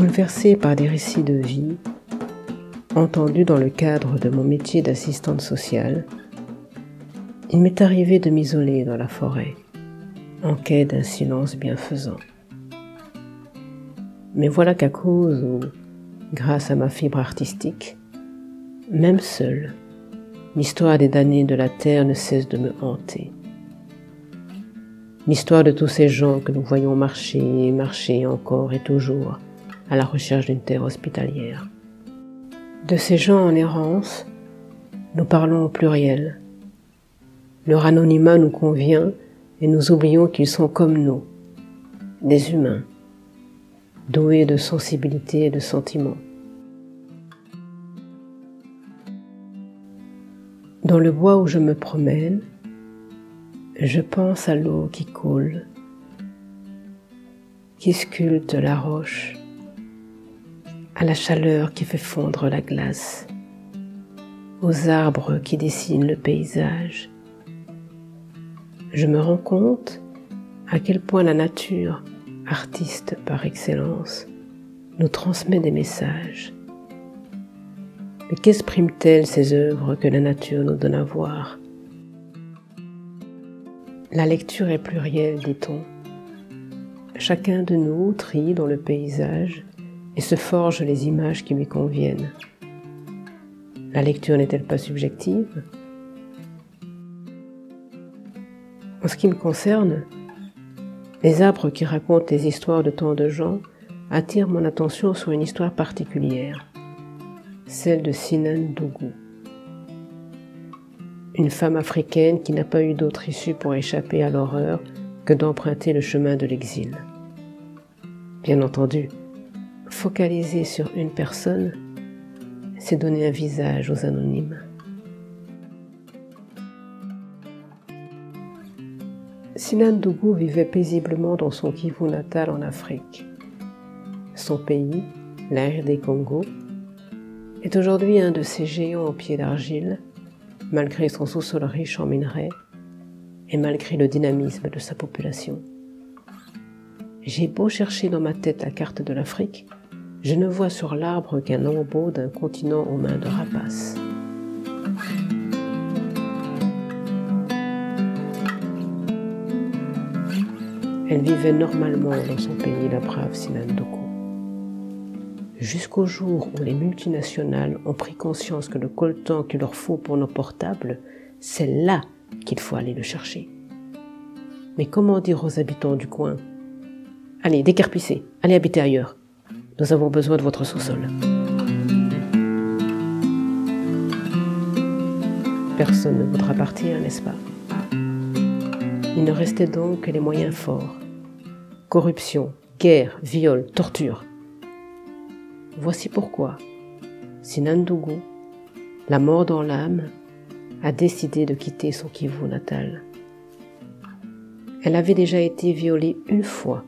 Bouleversée par des récits de vie, entendus dans le cadre de mon métier d'assistante sociale, il m'est arrivé de m'isoler dans la forêt, en quête d'un silence bienfaisant. Mais voilà qu'à cause ou grâce à ma fibre artistique, même seule, l'histoire des damnés de la terre ne cesse de me hanter. L'histoire de tous ces gens que nous voyons marcher et marcher encore et toujours à la recherche d'une terre hospitalière. De ces gens en errance, nous parlons au pluriel. Leur anonymat nous convient et nous oublions qu'ils sont comme nous, des humains, doués de sensibilité et de sentiments. Dans le bois où je me promène, je pense à l'eau qui coule, qui sculpte la roche, à la chaleur qui fait fondre la glace, aux arbres qui dessinent le paysage. Je me rends compte à quel point la nature, artiste par excellence, nous transmet des messages. Mais qu'expriment-elles ces œuvres que la nature nous donne à voir? La lecture est plurielle, dit-on. Chacun de nous trie dans le paysage et se forge les images qui lui conviennent. La lecture n'est-elle pas subjective? En ce qui me concerne, les arbres qui racontent les histoires de tant de gens attirent mon attention sur une histoire particulière, celle de Sinan Dougou, une femme africaine qui n'a pas eu d'autre issue pour échapper à l'horreur que d'emprunter le chemin de l'exil. Bien entendu, focaliser sur une personne, c'est donner un visage aux anonymes. Sinan Dougou vivait paisiblement dans son Kivu natal en Afrique. Son pays, la RD Congo, est aujourd'hui un de ces géants en pied d'argile, malgré son sous-sol riche en minerais et malgré le dynamisme de sa population. J'ai beau chercher dans ma tête la carte de l'Afrique, je ne vois sur l'arbre qu'un lambeau d'un continent aux mains de rapaces. Elle vivait normalement dans son pays, la brave Sinan Dougou. Jusqu'au jour où les multinationales ont pris conscience que le coltan qu'il leur faut pour nos portables, c'est là qu'il faut aller le chercher. Mais comment dire aux habitants du coin: allez, décarpissez, allez habiter ailleurs. Nous avons besoin de votre sous-sol. Personne ne voudra partir, n'est-ce pas? Il ne restait donc que les moyens forts. Corruption, guerre, viol, torture. Voici pourquoi Sinan Dougou, la mort dans l'âme, a décidé de quitter son Kivu natal. Elle avait déjà été violée une fois.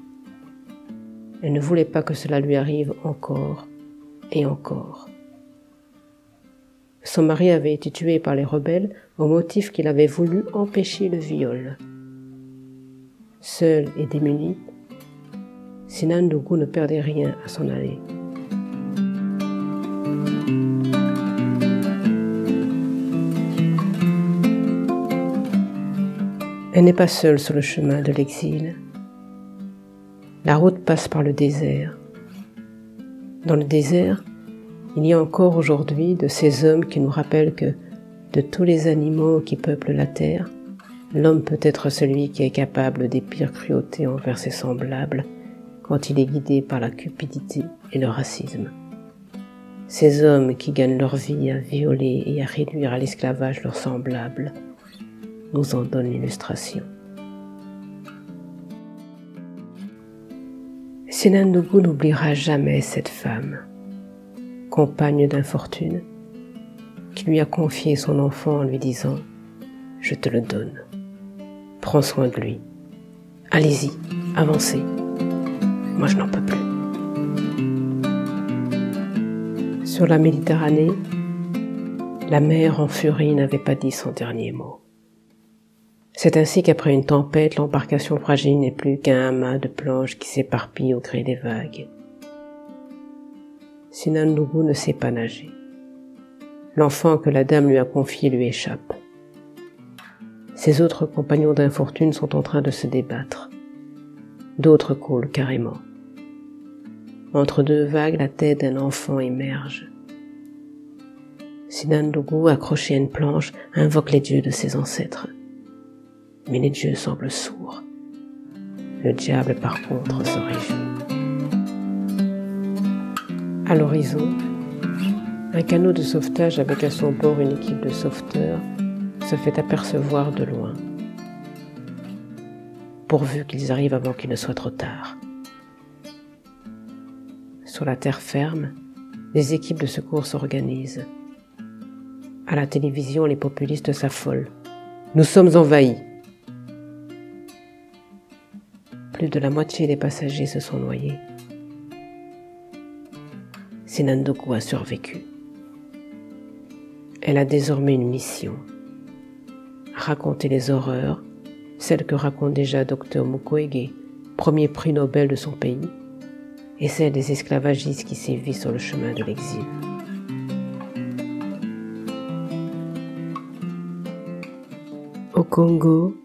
Elle ne voulait pas que cela lui arrive encore et encore. Son mari avait été tué par les rebelles au motif qu'il avait voulu empêcher le viol. Seule et démunie, Sinan Dougou ne perdait rien à s'en aller. Elle n'est pas seule sur le chemin de l'exil. La route passe par le désert. Dans le désert, il y a encore aujourd'hui de ces hommes qui nous rappellent que, de tous les animaux qui peuplent la terre, l'homme peut être celui qui est capable des pires cruautés envers ses semblables quand il est guidé par la cupidité et le racisme. Ces hommes qui gagnent leur vie à violer et à réduire à l'esclavage leurs semblables nous en donnent l'illustration. Sinan Dougou n'oubliera jamais cette femme, compagne d'infortune, qui lui a confié son enfant en lui disant « Je te le donne, prends soin de lui, allez-y, avancez, moi je n'en peux plus ». Sur la Méditerranée, la mer en furie n'avait pas dit son dernier mot. C'est ainsi qu'après une tempête, l'embarcation fragile n'est plus qu'un amas de planches qui s'éparpillent au gré des vagues. Sinandougou ne sait pas nager. L'enfant que la dame lui a confié lui échappe. Ses autres compagnons d'infortune sont en train de se débattre. D'autres coulent carrément. Entre deux vagues, la tête d'un enfant émerge. Sinandougou, accroché à une planche, invoque les dieux de ses ancêtres. Mais les dieux semblent sourds. Le diable, par contre, se réjouit. À l'horizon, un canot de sauvetage avec à son bord une équipe de sauveteurs se fait apercevoir de loin, pourvu qu'ils arrivent avant qu'il ne soit trop tard. Sur la terre ferme, les équipes de secours s'organisent. À la télévision, les populistes s'affolent. « Nous sommes envahis !» Plus de la moitié des passagers se sont noyés. Sinandougou a survécu. Elle a désormais une mission. Raconter les horreurs, celles que raconte déjà Dr Mukwege, premier prix Nobel de son pays, et celles des esclavagistes qui sévissent sur le chemin de l'exil. Au Congo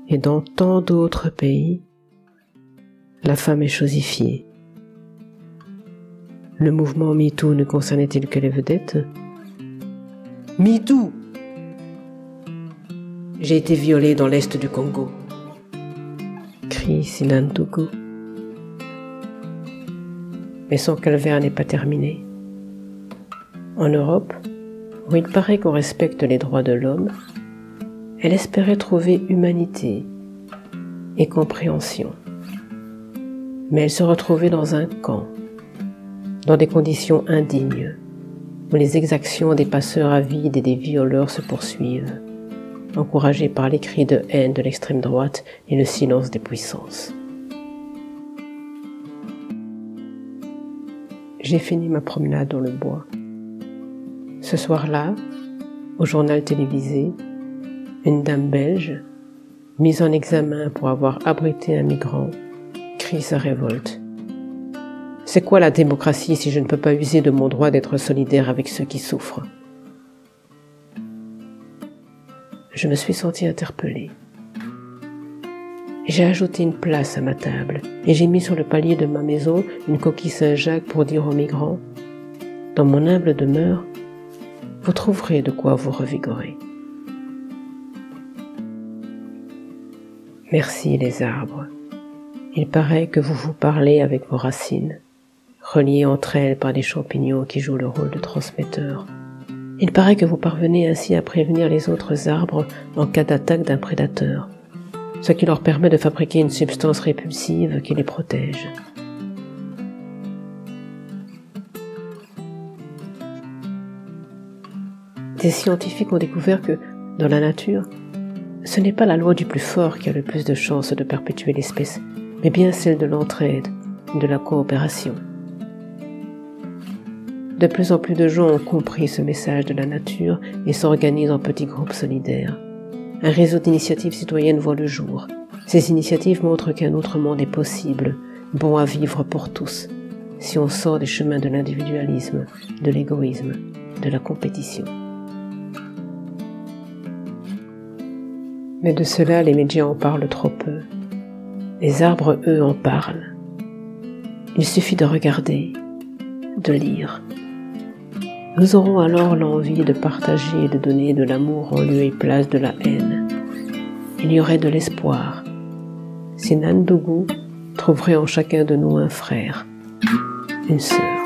et dans tant d'autres pays, la femme est chosifiée. Le mouvement MeToo ne concernait-il que les vedettes ? MeToo ! J'ai été violée dans l'est du Congo, crie Sinandougou. Mais son calvaire n'est pas terminé. En Europe, où il paraît qu'on respecte les droits de l'homme, elle espérait trouver humanité et compréhension. Mais elle se retrouvait dans un camp, dans des conditions indignes, où les exactions des passeurs avides et des violeurs se poursuivent, encouragés par les cris de haine de l'extrême droite et le silence des puissances. J'ai fini ma promenade dans le bois. Ce soir-là, au journal télévisé, une dame belge, mise en examen pour avoir abrité un migrant, crie sa révolte. C'est quoi la démocratie si je ne peux pas user de mon droit d'être solidaire avec ceux qui souffrent ? Je me suis sentie interpellée. J'ai ajouté une place à ma table et j'ai mis sur le palier de ma maison une coquille Saint-Jacques pour dire aux migrants « Dans mon humble demeure, vous trouverez de quoi vous revigorer. » Merci les arbres. Il paraît que vous vous parlez avec vos racines, reliées entre elles par des champignons qui jouent le rôle de transmetteurs. Il paraît que vous parvenez ainsi à prévenir les autres arbres en cas d'attaque d'un prédateur, ce qui leur permet de fabriquer une substance répulsive qui les protège. Des scientifiques ont découvert que, dans la nature, ce n'est pas la loi du plus fort qui a le plus de chances de perpétuer l'espèce, mais bien celle de l'entraide, de la coopération. De plus en plus de gens ont compris ce message de la nature et s'organisent en petits groupes solidaires. Un réseau d'initiatives citoyennes voit le jour. Ces initiatives montrent qu'un autre monde est possible, bon à vivre pour tous, si on sort des chemins de l'individualisme, de l'égoïsme, de la compétition. Mais de cela, les médias en parlent trop peu. Les arbres, eux, en parlent. Il suffit de regarder, de lire. Nous aurons alors l'envie de partager et de donner de l'amour en lieu et place de la haine. Il y aurait de l'espoir. Sinandougou trouverait en chacun de nous un frère, une sœur.